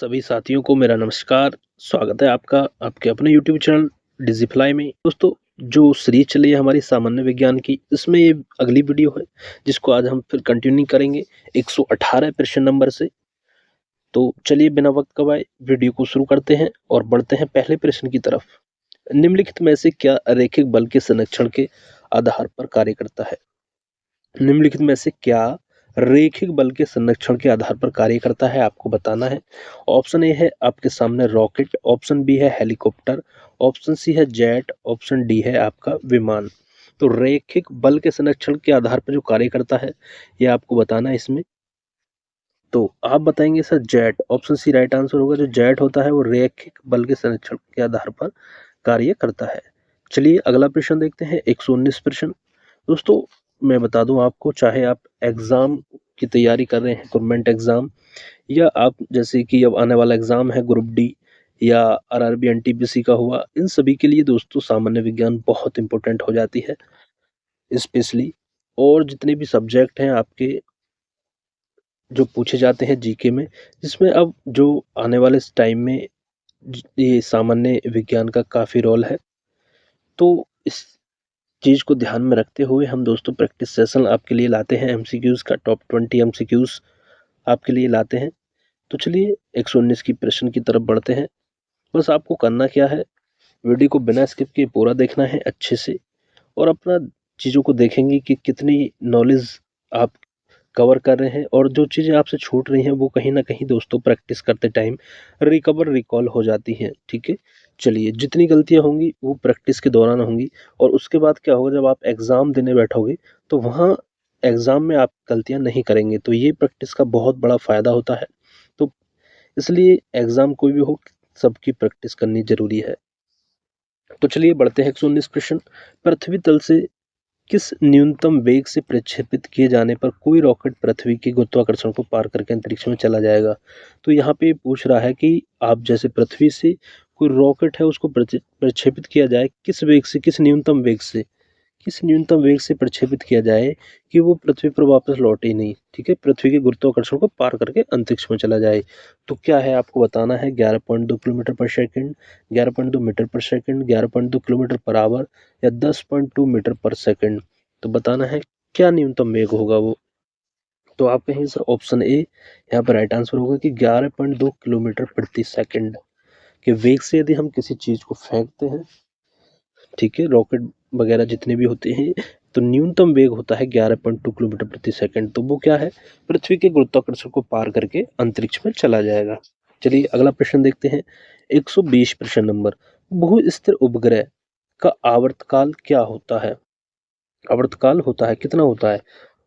सभी साथियों को मेरा नमस्कार। स्वागत है आपका आपके अपने यूट्यूब चैनल डिजिफ्लाई में। दोस्तों, जो सीरीज चली है हमारी सामान्य विज्ञान की, इसमें ये अगली वीडियो है जिसको आज हम फिर कंटिन्यू करेंगे 118 प्रश्न नंबर से। तो चलिए बिना वक्त गवाए वीडियो को शुरू करते हैं और बढ़ते हैं पहले प्रश्न की तरफ। निम्नलिखित में से क्या रैखिक बल के संरक्षण के आधार पर कार्य करता है? निम्नलिखित में से क्या रैखिक बल के संरक्षण के आधार पर कार्य करता है, आपको बताना है। ऑप्शन ए है आपके सामने रॉकेट, ऑप्शन बी है हेलीकॉप्टर, ऑप्शन सी है जेट, ऑप्शन डी है आपका विमान। तो रैखिक बल के संरक्षण के आधार पर जो कार्य करता है ये आपको बताना है इसमें। तो आप बताएंगे sir Z, option C right answer होगा। जो जेट होता है वो रैखिक बल के संरक्षण के आधार पर कार्य करता है। चलिए अगला प्रश्न देखते हैं, 119 प्रश्न। दोस्तों, मैं बता दूं आपको, चाहे आप एग्जाम की तैयारी कर रहे हैं, गवर्नमेंट एग्जाम, या आप जैसे कि अब आने वाला एग्जाम है ग्रुप डी या आरआरबी एनटीपीसी का हुआ, इन सभी के लिए दोस्तों सामान्य विज्ञान बहुत इंपॉर्टेंट हो जाती है स्पेशली। और जितने भी सब्जेक्ट हैं आपके जो पूछे जाते हैं जीके में, जिसमें अब जो आने वाले टाइम में ये सामान्य विज्ञान का काफ़ी रोल है। तो इस चीज़ को ध्यान में रखते हुए हम दोस्तों प्रैक्टिस सेशन आपके लिए लाते हैं, एमसीक्यूज़ का टॉप 20 एमसीक्यूज़ आपके लिए लाते हैं। तो चलिए 119 की प्रश्न की तरफ बढ़ते हैं। बस आपको करना क्या है, वीडियो को बिना स्किप किए पूरा देखना है अच्छे से, और अपना चीज़ों को देखेंगे कि कितनी नॉलेज आप कवर कर रहे हैं, और जो चीज़ें आपसे छूट रही हैं वो कहीं ना कहीं दोस्तों प्रैक्टिस करते टाइम रिकॉल हो जाती हैं। ठीक है, चलिए जितनी गलतियां होंगी वो प्रैक्टिस के दौरान होंगी, और उसके बाद क्या होगा, जब आप एग्ज़ाम देने बैठोगे तो वहाँ एग्ज़ाम में आप गलतियां नहीं करेंगे। तो ये प्रैक्टिस का बहुत बड़ा फ़ायदा होता है। तो इसलिए एग्ज़ाम कोई भी हो, सबकी प्रैक्टिस करनी ज़रूरी है। तो चलिए बढ़ते हैं 119 प्रश्न। पृथ्वी तल से किस न्यूनतम वेग से प्रक्षेपित किए जाने पर कोई रॉकेट पृथ्वी के गुरुत्वाकर्षण को पार करके अंतरिक्ष में चला जाएगा? तो यहाँ पे पूछ रहा है कि आप जैसे पृथ्वी से कोई रॉकेट है उसको प्रक्षेपित किया जाए, किस वेग से, किस न्यूनतम वेग से प्रक्षेपित किया जाए कि वो पृथ्वी पर वापस लौटे ही नहीं। ठीक है, पृथ्वी के गुरुत्वाकर्षण को पार करके अंतरिक्ष में चला जाए। तो क्या है आपको बताना है, 11.2 किलोमीटर पर सेकंड, 11.2 मीटर पर सेकंड, 11.2 किलोमीटर पर आवर, या 10.2 मीटर पर सेकंड। तो बताना है क्या न्यूनतम वेग होगा वो। तो आप कहेंगे सर ऑप्शन ए यहाँ पर राइट आंसर होगा कि 11.2 किलोमीटर प्रति सेकंड के वेग से यदि हम किसी चीज को फेंकते हैं, ठीक है, रॉकेट वगैरह जितने भी होते हैं, तो न्यूनतम वेग होता है 11.2 किलोमीटर प्रति सेकंड। तो वो क्या है, पृथ्वी के गुरुत्वाकर्षण को पार करके अंतरिक्ष में चला जाएगा। चलिए अगला प्रश्न देखते हैं, 120 प्रश्न नंबर। बहुस्थिर उपग्रह का आवर्तकाल क्या होता है? आवर्तकाल होता है, कितना होता है?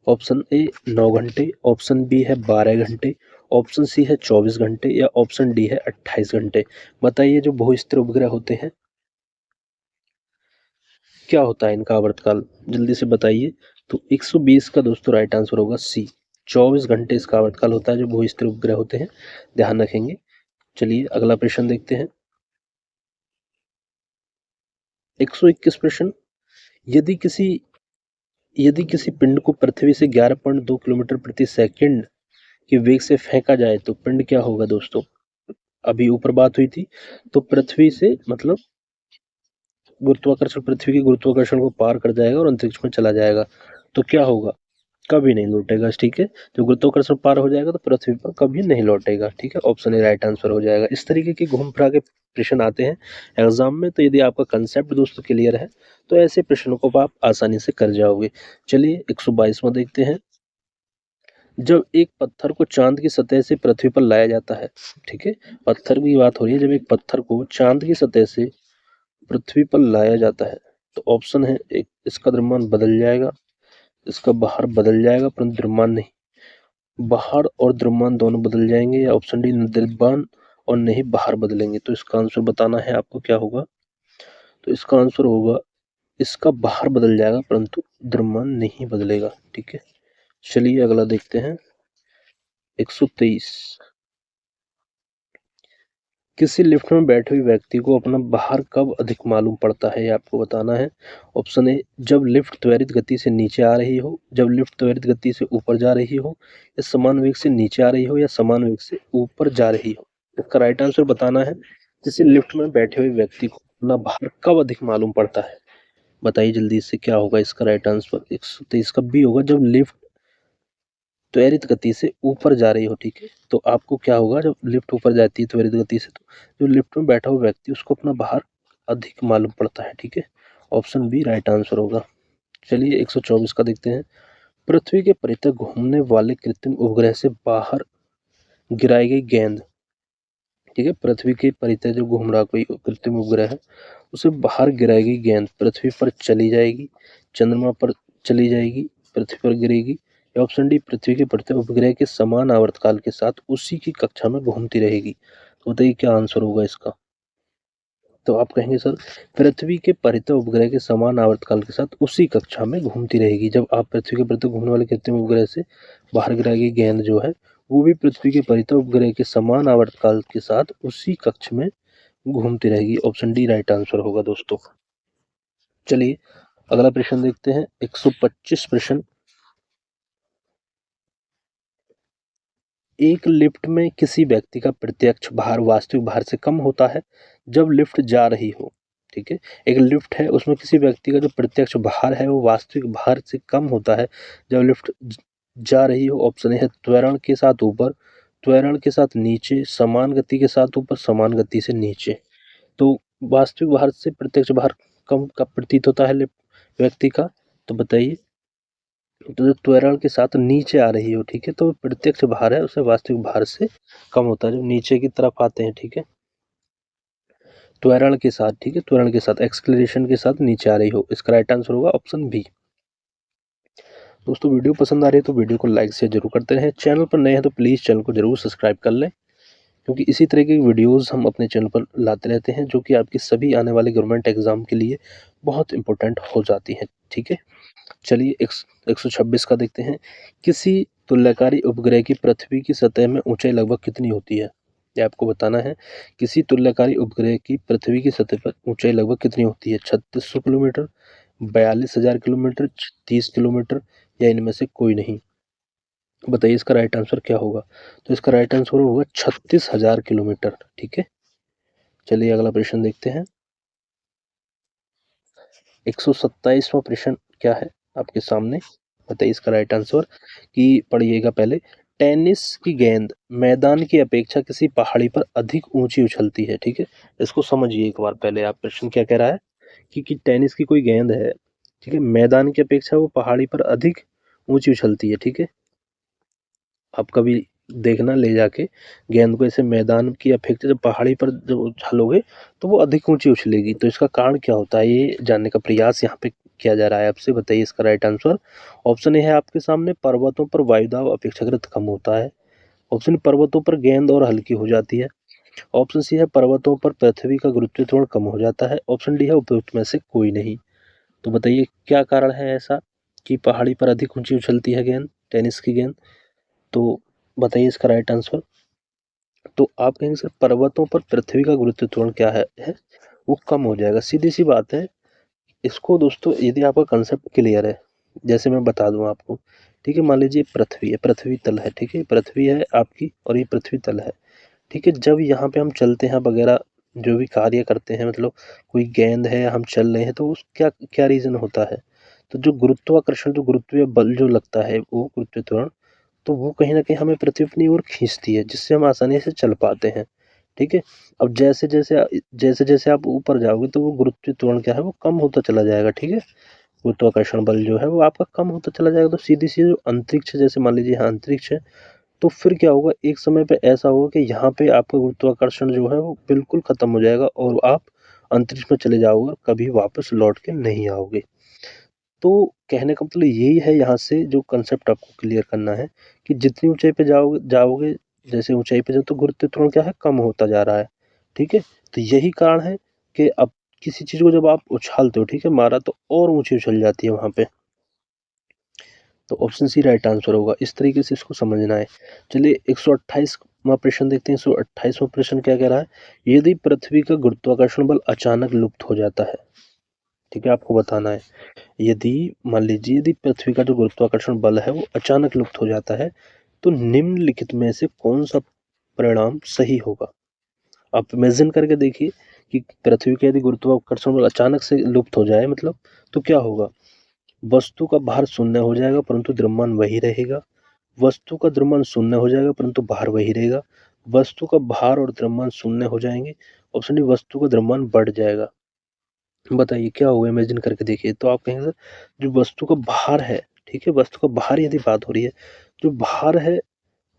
ऑप्शन ए 9 घंटे, ऑप्शन बी है 12 घंटे, ऑप्शन सी है 24 घंटे, या ऑप्शन डी है 28 घंटे। बताइए जो बहुस्थिर उपग्रह होते हैं क्या होता है इनका आवर्तकाल, जल्दी से बताइए। तो 120 का दोस्तों राइट आंसर होगा सी, 24 घंटे इसका आवर्तकाल होता है जो भूस्थिर उपग्रह होते हैं, ध्यान रखेंगे। चलिए अगला प्रश्न देखते हैं, 121 प्रश्न। यदि किसी यदि किसी पिंड को पृथ्वी से 11.2 किलोमीटर प्रति सेकंड के वेग से फेंका जाए तो पिंड क्या होगा दोस्तों? अभी ऊपर बात हुई थी, तो पृथ्वी से मतलब गुरुत्वाकर्षण, पृथ्वी के गुरुत्वाकर्षण को पार कर जाएगा और अंतरिक्ष में चला जाएगा। तो क्या होगा, कभी नहीं लौटेगा। ठीक है, जो गुरुत्वाकर्षण पार हो जाएगा तो पृथ्वी पर कभी नहीं लौटेगा। ठीक है, ऑप्शन ए राइट आंसर हो जाएगा। इस तरीके के घूम फिरा के प्रश्न आते हैं एग्जाम में। तो यदि आपका कंसेप्ट दोस्तों क्लियर है तो ऐसे प्रश्नों को आप आसानी से कर जाओगे। चलिए 122वां देखते हैं। जब एक पत्थर को चांद की सतह से पृथ्वी पर लाया जाता है, ठीक है, पत्थर की बात हो रही है, जब एक पत्थर को चांद की सतह से पृथ्वी पर लाया जाता है तो ऑप्शन है, एक इसका द्रव्यमान बदल जाएगा, इसका बाहर बदल जाएगा परंतु द्रव्यमान नहीं, बाहर और द्रव्यमान दोनों बदल जाएंगे, या ऑप्शन डी द्रव्यमान और नहीं बाहर बदलेंगे। तो इसका आंसर बताना है आपको क्या होगा। तो इसका आंसर होगा, इसका बाहर बदल जाएगा परंतु द्रव्यमान नहीं बदलेगा। ठीक है, चलिए अगला देखते हैं, 123। किसी लिफ्ट में बैठे हुए व्यक्ति को अपना बाहर कब अधिक मालूम पड़ता है, ये आपको बताना है। ऑप्शन ए, जब लिफ्ट त्वरित गति से नीचे आ रही हो, जब लिफ्ट त्वरित गति से ऊपर जा रही हो, या समान वेग से नीचे आ रही हो, या समान वेग से ऊपर जा रही हो। इसका राइट आंसर बताना है। जैसे लिफ्ट में बैठे हुए व्यक्ति को अपना भार कब अधिक मालूम पड़ता है? बताइए जल्दी से क्या होगा इसका राइट आंसर। 123 कब भी होगा जब लिफ्ट त्वरित गति से ऊपर जा रही हो, ठीक है। तो आपको क्या होगा जब लिफ्ट ऊपर जाती है त्वरित गति से, तो जो लिफ्ट में बैठा हुआ व्यक्ति उसको अपना भार अधिक मालूम पड़ता है, ठीक है। ऑप्शन बी राइट आंसर होगा। चलिए 124 का देखते हैं। पृथ्वी के परितः घूमने वाले कृत्रिम उपग्रह से बाहर गिराई गई गेंद, ठीक है। पृथ्वी के परितः जो घूम रहा कोई कृत्रिम उपग्रह है, उसे बाहर गिराई गई गेंद पृथ्वी पर चली जाएगी, चंद्रमा पर चली जाएगी, पृथ्वी पर गिरेगी, या ऑप्शन डी पृथ्वी के परितः उपग्रह के समान आवर्तकाल के साथ उसी की कक्षा में घूमती रहेगी। तो बताइए क्या आंसर होगा इसका। तो आप कहेंगे सर पृथ्वी के परितः उपग्रह के समान आवर्तकाल के साथ उसी कक्षा में घूमती रहेगी। जब आप पृथ्वी के परितः घूमने वाले कृत्रिम उपग्रह से बाहर गिराई गई गेंद जो है वो भी पृथ्वी के परितः उपग्रह के समान आवर्तकाल के साथ उसी कक्ष में घूमती रहेगी। ऑप्शन डी राइट आंसर होगा दोस्तों। चलिए अगला प्रश्न देखते हैं। 125 प्रश्न। एक लिफ्ट में किसी व्यक्ति का प्रत्यक्ष भार वास्तविक भार से कम होता है जब लिफ्ट जा रही हो, ठीक है। एक लिफ्ट है उसमें किसी व्यक्ति का जो प्रत्यक्ष भार है वो वास्तविक भार से कम होता है जब लिफ्ट जा रही हो। ऑप्शन ए है त्वरण के साथ ऊपर, त्वरण के साथ नीचे, समान गति के साथ ऊपर, समान गति से नीचे। तो वास्तविक भार से प्रत्यक्ष भार कम का प्रतीत होता है लिफ्ट व्यक्ति का। तो बताइए, तो जो त्वरण के साथ नीचे आ रही हो, ठीक है, तो प्रत्यक्ष भार है उसे वास्तविक भार से कम होता है जो नीचे की तरफ आते हैं, ठीक है। त्वरण के साथ, ठीक है, त्वरण के साथ एक्सक्लेरेशन के साथ नीचे आ रही हो। इसका राइट आंसर होगा ऑप्शन बी। दोस्तों वीडियो पसंद आ रही है तो वीडियो को लाइक शेयर जरूर करते रहें। चैनल पर नए हैं तो प्लीज़ चैनल को जरूर सब्सक्राइब कर लें, क्योंकि इसी तरह की वीडियोस हम अपने चैनल पर लाते रहते हैं जो कि आपकी सभी आने वाले गवर्नमेंट एग्जाम के लिए बहुत इंपॉर्टेंट हो जाती हैं, ठीक है। चलिए 126 का देखते हैं। किसी तुल्यकारी उपग्रह की पृथ्वी की सतह में ऊंचाई लगभग कितनी होती है? ये आपको बताना है। किसी तुल्यकारी उपग्रह की पृथ्वी की सतह पर ऊंचाई लगभग कितनी होती है? 3600 किलोमीटर, 42,000 किलोमीटर, 30 किलोमीटर, या इनमें से कोई नहीं। बताइए इसका राइट आंसर क्या होगा। तो इसका राइट आंसर होगा 36,000 किलोमीटर, ठीक है। चलिए अगला प्रश्न देखते हैं। 127वां प्रश्न क्या है आपके सामने, बताइए इसका राइट आंसर। कि पढ़िएगा पहले। टेनिस की गेंद मैदान की अपेक्षा किसी पहाड़ी पर अधिक ऊंची उछलती है, ठीक है। इसको समझिए एक बार पहले आप, प्रश्न क्या कह रहा है कि टेनिस की कोई गेंद है, ठीक है, मैदान की अपेक्षा वो पहाड़ी पर अधिक ऊंची उछलती है, ठीक है। आप कभी देखना ले जाके गेंद को ऐसे मैदान की अपेक्षा जब पहाड़ी पर जब उछलोगे तो वो अधिक ऊंची उछलेगी। तो इसका कारण क्या होता है ये जानने का प्रयास यहाँ पे किया जा रहा है आपसे। बताइए इसका राइट आंसर। ऑप्शन ए है आपके सामने पर्वतों पर वायुदाब अपेक्षाकृत कम होता है। ऑप्शन पर्वतों पर गेंद और हल्की हो जाती है। ऑप्शन सी है पर्वतों पर पृथ्वी का गुरुत्वाकर्षण कम हो जाता है। ऑप्शन डी है उपयुक्त में से कोई नहीं। तो बताइए क्या कारण है ऐसा कि पहाड़ी पर अधिक ऊंची उछलती है गेंद, टेनिस की गेंद। तो बताइए इसका राइट आंसर। तो आप कहेंगे सर पर्वतों पर पृथ्वी का गुरुत्वाकर्षण क्या है वो कम हो जाएगा। सीधी सी बात है। इसको दोस्तों यदि आपका कंसेप्ट क्लियर है, जैसे मैं बता दूं आपको, ठीक है। मान लीजिए पृथ्वी है, पृथ्वी तल है, ठीक है, पृथ्वी है आपकी और ये पृथ्वी तल है, ठीक है। जब यहाँ पे हम चलते हैं वगैरह जो भी कार्य करते हैं, मतलब कोई गेंद है हम चल रहे हैं, तो उस क्या क्या रीजन होता है। तो जो गुरुत्वाकर्षण जो गुरुत्वीय बल जो लगता है वो गुरुत्वाकर्षण, तो वो कहीं न कहीं हमें पृथ्वी अपनी ओर खींचती है जिससे हम आसानी से चल पाते हैं, ठीक है। अब जैसे-जैसे आप ऊपर जाओगे तो वो गुरुत्वीय त्वरण क्या है वो कम होता चला जाएगा, ठीक है। गुरुत्वाकर्षण बल जो है वो आपका कम होता चला जाएगा। तो सीधी-सी जो अंतरिक्ष है, जैसे मान लीजिए यहाँ अंतरिक्ष है, तो फिर क्या होगा एक समय पे ऐसा होगा कि यहाँ पे आपका गुरुत्वाकर्षण जो है वो बिल्कुल खत्म हो जाएगा और आप अंतरिक्ष में चले जाओगे और कभी वापस लौट के नहीं आओगे। तो कहने का मतलब यही है, यहाँ से जो कंसेप्ट आपको क्लियर करना है कि जितनी ऊंचाई पे जाओगे जाओगे जैसे ऊंचाई पे जाओ तो गुरुत्वाकर्षण क्या है कम होता जा रहा है, ठीक है। तो यही कारण है कि अब किसी चीज को जब आप उछालते हो, ठीक है, मारा तो और ऊंची उछल जाती है वहां पे। तो ऑप्शन सी राइट आंसर होगा। इस तरीके से इसको समझना है। चलिए 128वां प्रश्न देखते हैं। 128वां प्रश्न क्या कह रहा है। यदि पृथ्वी का गुरुत्वाकर्षण बल अचानक लुप्त हो जाता है, ठीक है, आपको बताना है। यदि मान लीजिए यदि पृथ्वी का जो गुरुत्वाकर्षण बल है वो अचानक लुप्त हो जाता है तो निम्नलिखित में से कौन सा परिणाम सही होगा। आप इमेजिन करके देखिए कि पृथ्वी का यदि गुरुत्वाकर्षण बल अचानक से लुप्त हो जाए मतलब, तो क्या होगा? वस्तु का भार शून्य हो जाएगा परंतु द्रव्यमान वही रहेगा। वस्तु का द्रव्यमान शून्य हो जाएगा परंतु भार वही रहेगा। वस्तु का भार और द्रव्यमान शून्य हो जाएंगे। ऑप्शन डी, वस्तु का द्रव्यमान बढ़ जाएगा। बताइए क्या होगा? इमेजिन करके देखिए। तो आप कहेंगे सर, जो वस्तु का भार है, ठीक है, वस्तु का भार यदि बात हो रही है, जो भार है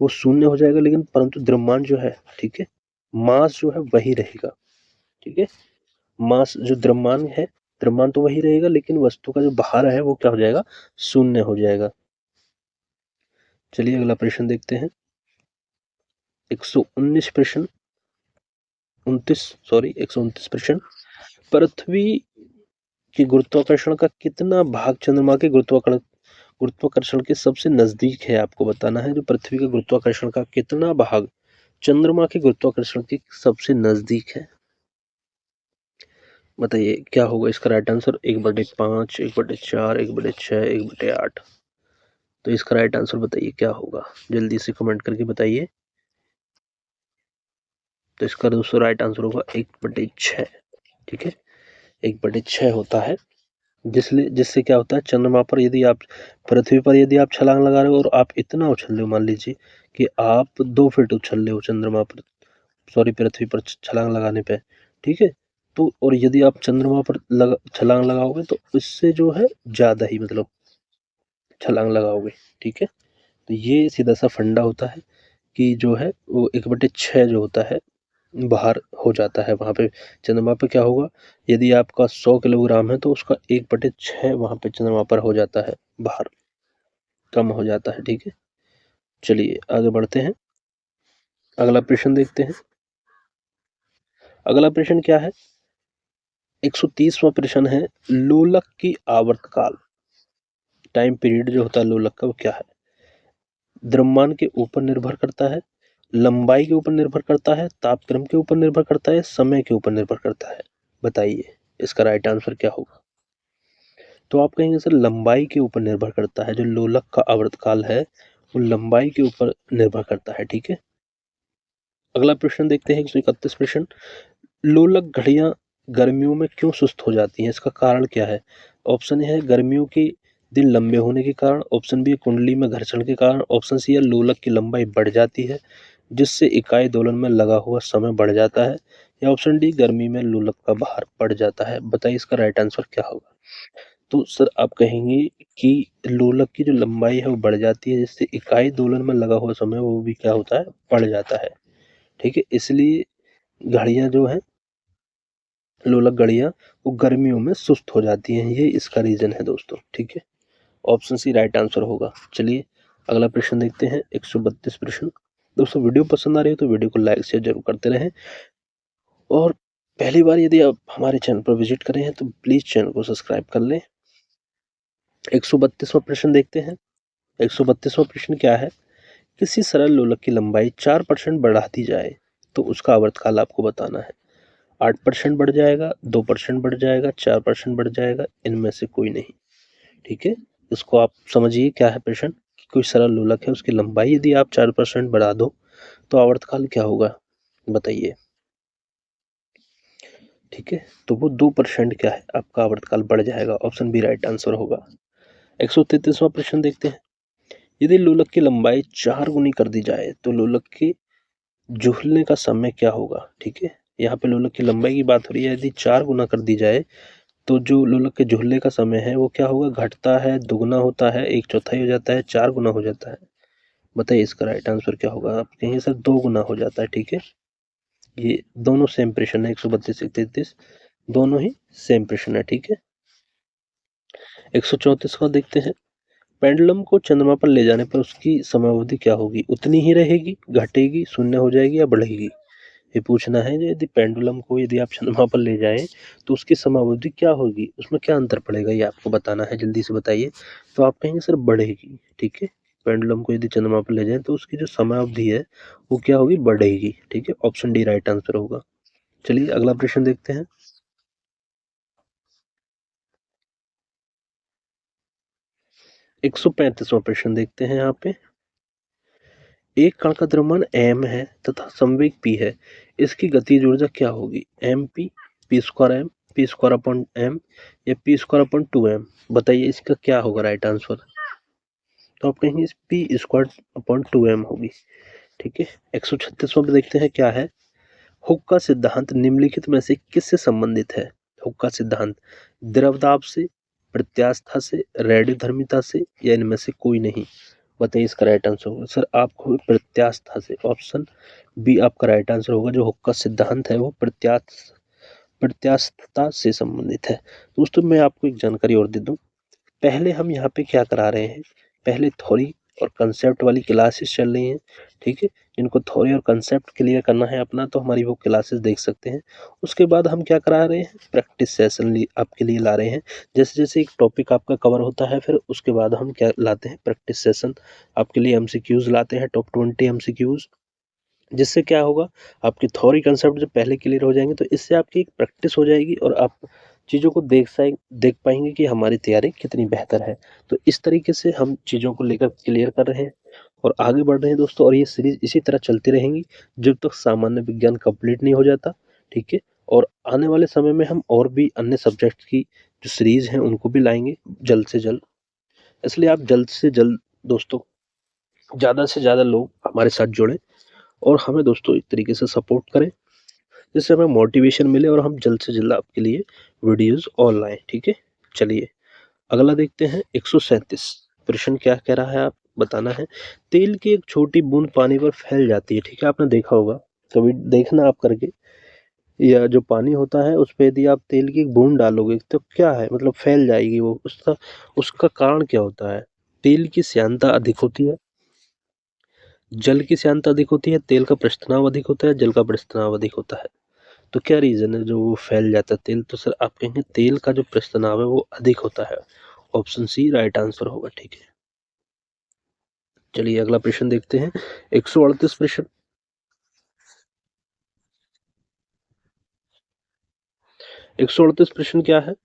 वो शून्य हो जाएगा, लेकिन परंतु द्रव्यमान जो है, ठीक है, मास जो है वही रहेगा। ठीक है, मास जो द्रव्यमान है, द्रव्यमान तो वही रहेगा, लेकिन वस्तु का जो भार है वो क्या हो जाएगा? शून्य हो जाएगा। चलिए अगला प्रश्न देखते हैं। 119 प्रश्न, 129 प्रश्न। पृथ्वी के गुरुत्वाकर्षण का कितना भाग चंद्रमा के गुरुत्वाकर्षण के सबसे नजदीक है? आपको बताना है जो पृथ्वी के गुरुत्वाकर्षण का कितना भाग चंद्रमा के गुरुत्वाकर्षण के सबसे नजदीक है। बताइए क्या होगा इसका राइट आंसर? 1/5, 1/4, 1/6, 1/8। तो इसका राइट आंसर बताइए क्या होगा, जल्दी से कमेंट करके बताइए। तो इसका दोस्तों राइट आंसर होगा 1/6। ठीक है, 1/6 होता है। जिससे क्या होता है, चंद्रमा पर यदि आप, पृथ्वी पर यदि आप छलांग लगा रहे हो और आप इतना उछल रहे हो, मान लीजिए कि आप 2 फीट उछल रहे हो चंद्रमा पर, सॉरी पृथ्वी पर छलांग लगाने पे, ठीक है, तो और यदि आप चंद्रमा पर छलांग लगाओगे तो इससे जो है ज्यादा ही मतलब छलांग लगाओगे। ठीक है, तो ये सीधा सा फंडा होता है कि जो है वो 1/6 जो होता है बाहर हो जाता है वहाँ पे। चंद्रमा पे क्या होगा, यदि आपका 100 किलोग्राम है तो उसका 1/6 वहाँ पे चंद्रमा पर हो जाता है बाहर, कम हो जाता है। ठीक है, चलिए आगे बढ़ते हैं, अगला प्रश्न देखते हैं। अगला प्रश्न क्या है? 130वां प्रश्न है, लोलक की आवर्तकाल, टाइम पीरियड जो होता है लोलक का, वो क्या है? द्रव्यमान के ऊपर निर्भर करता है, लंबाई के ऊपर निर्भर करता है, तापक्रम के ऊपर निर्भर करता है, समय के ऊपर निर्भर करता है। बताइए इसका राइट आंसर क्या होगा? तो आप कहेंगे सर लंबाई के ऊपर निर्भर करता है, जो लोलक का आवर्तकाल है वो लंबाई के ऊपर निर्भर करता है। ठीक है, अगला प्रश्न देखते हैं 131 प्रश्न। लोलक घड़ियां गर्मियों में क्यों सुस्त हो जाती हैं, इसका कारण क्या है? ऑप्शन ए है गर्मियों के दिन लंबे होने के कारण, ऑप्शन बी कुंडली में घर्षण के कारण, ऑप्शन सी है लोलक की लंबाई बढ़ जाती है जिससे इकाई दोलन में लगा हुआ समय बढ़ जाता है, या ऑप्शन डी गर्मी में लोलक का भार बढ़ जाता है। बताइए इसका राइट आंसर क्या होगा? तो सर आप कहेंगे कि लोलक की जो लंबाई है वो बढ़ जाती है जिससे इकाई दोलन में लगा हुआ समय वो भी क्या होता है, बढ़ जाता है। ठीक है, इसलिए घड़ियां जो है, लोलक घड़ियां, वो गर्मियों में सुस्त हो जाती हैं, ये इसका रीजन है दोस्तों। ठीक है, ऑप्शन सी राइट आंसर होगा। चलिए अगला प्रश्न देखते हैं 132 प्रश्न। दोस्तों वीडियो पसंद आ रही है तो वीडियो को लाइक शेयर जरूर करते रहें, और पहली बार यदि आप हमारे चैनल पर विजिट करें हैं तो प्लीज चैनल को सब्सक्राइब कर लें। 132वां प्रश्न देखते हैं। 132वां प्रश्न क्या है? किसी सरल लोलक की लंबाई 4% बढ़ा दी जाए तो उसका आवर्तकाल आपको बताना है। 8% बढ़ जाएगा, 2% बढ़ जाएगा, 4% बढ़ जाएगा, इनमें से कोई नहीं। ठीक है, इसको आप समझिए क्या है प्रश्न, कि कोई सरल लोलक है उसकी लंबाई यदि आप 4% बढ़ा दो तो आवर्तकाल क्या होगा, बताइए। ठीक है, तो वो 2% क्या है, आपका आवर्तकाल बढ़ जाएगा। ऑप्शन बी राइट आंसर होगा। 133वां प्रश्न देखते हैं। यदि लोलक की लंबाई 4 गुनी कर दी जाए तो लोलक के झूलने का समय क्या होगा? ठीक है, यहाँ पे लोलक की लंबाई की बात हो रही है, यदि 4 गुना कर दी जाए तो जो लोलक के झूलने का समय है वो क्या होगा, घटता है, दुगना होता है, 1/4 हो जाता है, 4 गुना हो जाता है। बताइए इसका राइट आंसर क्या होगा? आप कहेंगे सर 2 गुना हो जाता है। ठीक है, ये दोनों सेम प्रश्न है, 132 133 दोनों ही सेम प्रश्न है। ठीक है, 134 का देखते हैं। पेंडुलम को चंद्रमा पर ले जाने पर उसकी समयावधि क्या होगी? उतनी ही रहेगी, घटेगी, शून्य हो जाएगी या बढ़ेगी? ये पूछना है। यदि पेंडुलम को यदि आप चंद्रमा पर ले जाएं तो उसकी समयावधि क्या होगी, उसमें क्या अंतर पड़ेगा, ये आपको बताना है, जल्दी से बताइए। तो आप कहेंगे सर बढ़ेगी। ठीक है, पेंडुलम को यदि चंद्रमा पर ले जाएं तो उसकी जो समयावधि है वो क्या होगी, बढ़ेगी। ठीक है, ऑप्शन डी राइट आंसर होगा। चलिए अगला प्रश्न देखते हैं। 135वां प्रश्न देखते हैं यहाँ पे। एक कण का द्रव्यमान m है तथा संवेग p है, इसकी गतिज ऊर्जा क्या होगी? mp p square m p square upon m या p स्क्वायर अपॉन 2m। बताइए इसका क्या होगा राइट आंसर? तो आप कहेंगे पी स्क्वायर अपॉन 2m होगी। ठीक है, 136वां पे देखते हैं क्या है। हुक का सिद्धांत निम्नलिखित में से किससे संबंधित है? हुक का सिद्धांत द्रवदाब से, प्रत्यास्था से, रेडियोधर्मिता से या इनमें से कोई नहीं। बताइए इसका राइट आंसर होगा सर आपको प्रत्यास्था से। ऑप्शन बी आपका राइट आंसर होगा। जो हुक का सिद्धांत है वो प्रत्यास्थता से संबंधित है। दोस्तों मैं आपको एक जानकारी और दे दूं, पहले हम यहाँ पे क्या करा रहे हैं, पहले थ्योरी और कंसेप्ट वाली क्लासेस चल रही हैं। ठीक है, जिनको थ्योरी और कंसेप्ट क्लियर करना है अपना तो हमारी वो क्लासेस देख सकते हैं। उसके बाद हम क्या करा रहे हैं, प्रैक्टिस सेशन आपके लिए ला रहे हैं। जैसे जैसे एक टॉपिक आपका कवर होता है फिर उसके बाद हम क्या लाते हैं, प्रैक्टिस सेशन आपके लिए एमसीक्यूज लाते हैं, टॉप 20 एमसीक्यूज। जिससे क्या होगा, आपकी थ्योरी कंसेप्ट जब पहले क्लियर हो जाएंगे तो इससे आपकी एक प्रैक्टिस हो जाएगी और आप चीज़ों को देख पाएंगे कि हमारी तैयारी कितनी बेहतर है। तो इस तरीके से हम चीज़ों को लेकर क्लियर कर रहे हैं और आगे बढ़ रहे हैं दोस्तों। और ये सीरीज इसी तरह चलती रहेंगी जब तक सामान्य विज्ञान कंप्लीट नहीं हो जाता। ठीक है, और आने वाले समय में हम और भी अन्य सब्जेक्ट की जो सीरीज हैं उनको भी लाएंगे जल्द से जल्द। इसलिए आप जल्द से जल्द दोस्तों ज़्यादा से ज़्यादा लोग हमारे साथ जुड़ें और हमें दोस्तों एक तरीके से सपोर्ट करें, जिससे हमें मोटिवेशन मिले और हम जल्द से जल्द आपके लिए वीडियोस और लाएं। ठीक है, चलिए अगला देखते हैं। 137 प्रश्न क्या कह रहा है, आप बताना है। तेल की एक छोटी बूंद पानी पर फैल जाती है। ठीक है, आपने देखा होगा, कभी देखना आप करके, या जो पानी होता है उस पे यदि आप तेल की एक बूंद डालोगे तो क्या है, मतलब फैल जाएगी वो। उसका उसका कारण क्या होता है? तेल की श्यानता अधिक होती है, जल की श्यानता अधिक होती है, तेल का पृष्ठनाव अधिक होता है, जल का पृष्ठनाव अधिक होता है। तो क्या रीजन है जो वो फैल जाता है तेल? तो सर आप कहेंगे तेल का जो पृष्ठनाव है वो अधिक होता है। ऑप्शन सी राइट आंसर होगा। ठीक है, चलिए अगला प्रश्न देखते हैं। 138 प्रश्न। 138 प्रश्न क्या है?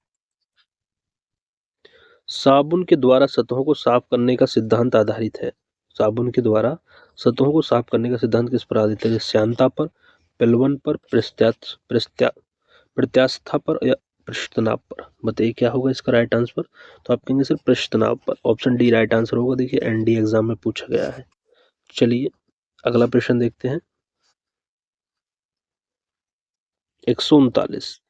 साबुन के द्वारा सतहों को साफ करने का सिद्धांत आधारित है। साबुन के द्वारा सतहों को साफ करने का सिद्धांत किस पर आधारित है? श्यानता पर, प्लवन पर, प्रत्यास्था पर या पृष्ठतनाव पर। बताइए क्या होगा इसका राइट आंसर? तो आप कहेंगे सर पृष्ठतनाव पर। ऑप्शन डी राइट आंसर होगा। देखिए एनडी एग्जाम में पूछा गया है। चलिए अगला प्रश्न देखते हैं। 139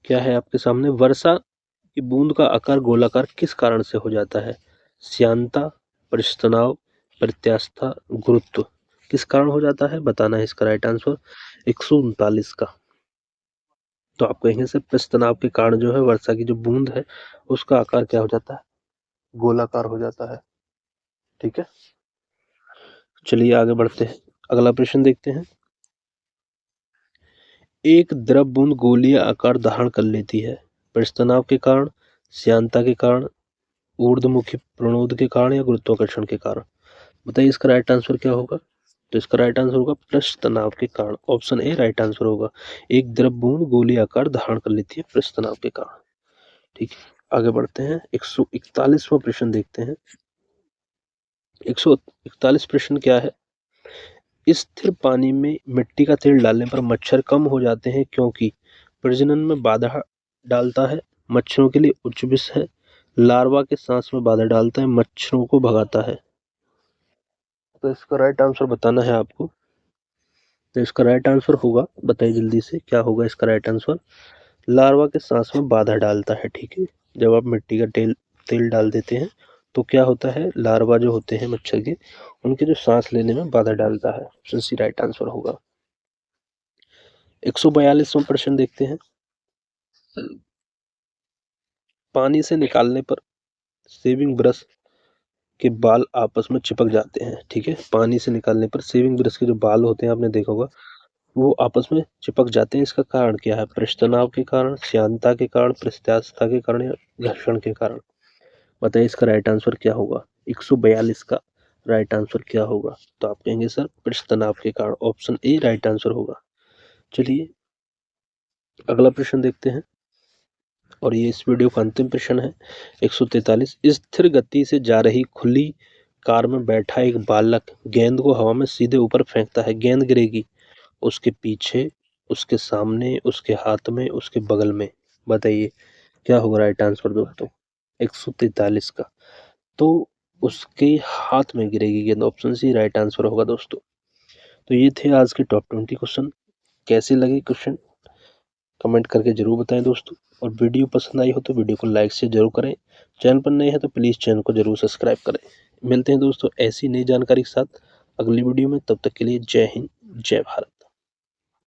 क्या है आपके सामने? वर्षा की बूंद का आकार गोलाकार किस कारण से हो जाता है? श्यानता, पृष्ठतनाव, प्रत्यास्था, गुरुत्व। किस कारण हो जाता है बताना है इसका राइट आंसर। 139 का तो आप कहेंगे सर पृष्ठतनाव के कारण जो है वर्षा की जो बूंद है उसका आकार क्या हो जाता है? गोलाकार हो जाता है। ठीक है, चलिए आगे बढ़ते हैं। अगला प्रश्न देखते हैं। एक द्रव बूंद गोलीय आकार धारण कर लेती है पृष्ठतनाव के कारण, श्यानता के कारण, ऊर्ध्वमुखी प्रणोद के कारण या गुरुत्वाकर्षण के कारण। बताइए इसका राइट आंसर क्या होगा? तो इसका राइट आंसर होगा पृष्ठतनाव के कारण। ऑप्शन ए राइट आंसर होगा। एक द्रव बूंद गोलीय आकार धारण कर लेती है पृष्ठतनाव के कारण। ठीक है, आगे बढ़ते हैं। 141वां प्रश्न देखते हैं। 141 प्रश्न क्या है? स्थिर पानी में मिट्टी का तेल डालने पर मच्छर कम हो जाते हैं क्योंकि प्रजनन में बाधा डालता है, मच्छरों के लिए उच्च विष है, लार्वा के सांस में बाधा डालता है, मच्छरों को भगाता है। तो इसका राइट आंसर बताना है आपको। तो इसका राइट आंसर होगा, बताइए जल्दी से क्या होगा इसका राइट आंसर? लार्वा के सांस में बाधा डालता है। ठीक है, जब आप मिट्टी का तेल तेल डाल देते हैं तो क्या होता है, लार्वा जो होते हैं मच्छर के उनके जो सांस लेने में बाधा डालता है। ऑप्शन सी राइट आंसर होगा। 142वां प्रश्न देखते हैं। पानी से निकालने पर शेविंग ब्रश के बाल आपस में चिपक जाते हैं। ठीक है, पानी से निकालने पर शेविंग ब्रश के जो बाल होते हैं आपने देखा होगा वो आपस में चिपक जाते हैं। इसका कारण क्या है? पृष्ठतनाव के कारण, श्यानता के कारण, प्रत्यास्था के कारण या घर्षण के कारण। बताइए इसका राइट आंसर क्या होगा? 142 का राइट आंसर क्या होगा? तो आप कहेंगे सर पृष्ठतनाव के कारण। ऑप्शन ए राइट आंसर होगा। चलिए अगला प्रश्न देखते हैं और ये इस वीडियो का अंतिम प्रश्न है। 143 स्थिर गति से जा रही खुली कार में बैठा एक बालक गेंद को हवा में सीधे ऊपर फेंकता है, गेंद गिरेगी उसके पीछे, उसके सामने, उसके हाथ में, उसके बगल में। बताइए क्या होगा राइट आंसर दोस्तों? 143 का। तो उसके हाथ में गिरेगी गेंद, ऑप्शन सी राइट आंसर होगा दोस्तों। तो ये थे आज के टॉप 20 क्वेश्चन। कैसे लगे क्वेश्चन कमेंट करके जरूर बताएं दोस्तों, और वीडियो पसंद आई हो तो वीडियो को लाइक से जरूर करें। चैनल पर नए हैं तो प्लीज़ चैनल को जरूर सब्सक्राइब करें। मिलते हैं दोस्तों ऐसी नई जानकारी के साथ अगली वीडियो में, तब तक के लिए जय हिंद, जय भारत।